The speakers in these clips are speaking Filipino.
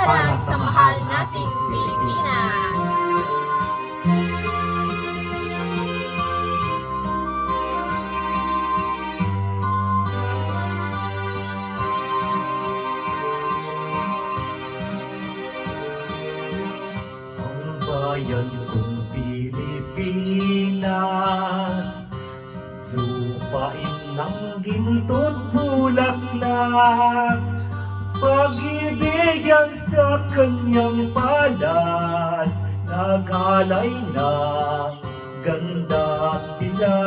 para sa mahal nating Pilipinas. Ang bayan kong Pilipinas, lupain ng ginto't bulaklak, pag-ibig ang sa kanyang palad, nag-alay ng ganda at tila.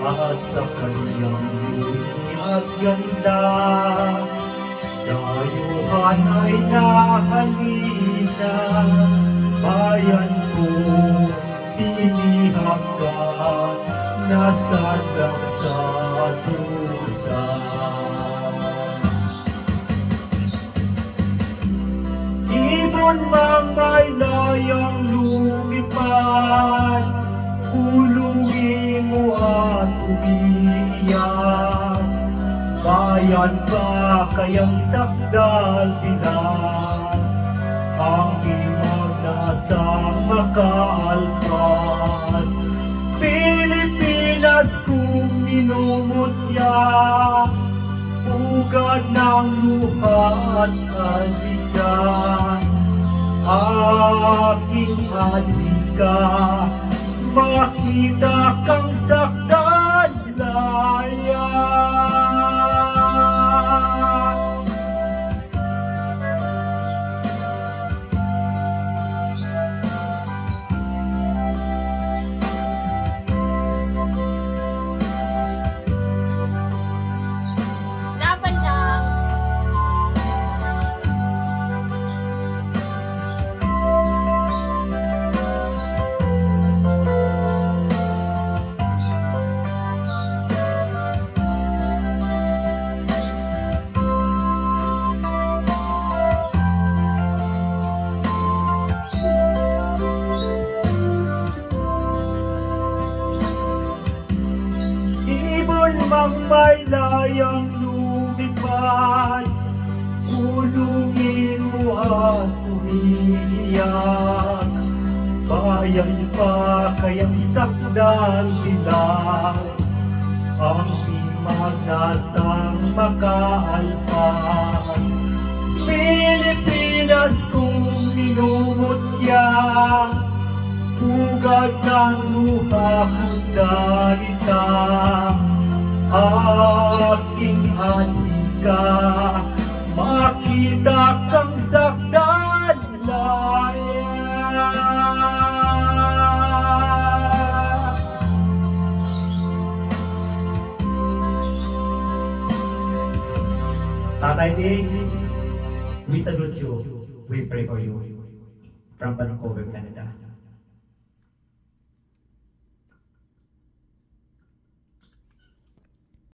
At sa kanyang luni at ganda, dayuhan ay nahalina. Bayan ko, tinihak ka, nasadap sa dusa. Ibon mang may layang lumipad, kulungin mo at umiiyak. Bayan ba kayang sakdal dilan, ang imag nasang makaalpas? Pilipinas kung minumutya, ugat ng luha at kaligan. Aking adhika, makita kang sakdal laya. Laban lang. Ibon mang may layang lumipad, kulungin mo at umiiyak. Bayan pa kayang sakdal dilaw, ang himag nasang makaalpas. Pilipinas kung minumutya, ugat ng luha kong dalita. Aking adhika, makita kang sakdal laya. Tatay Diggs, we salute you. We pray for you. From Vancouver, Canada.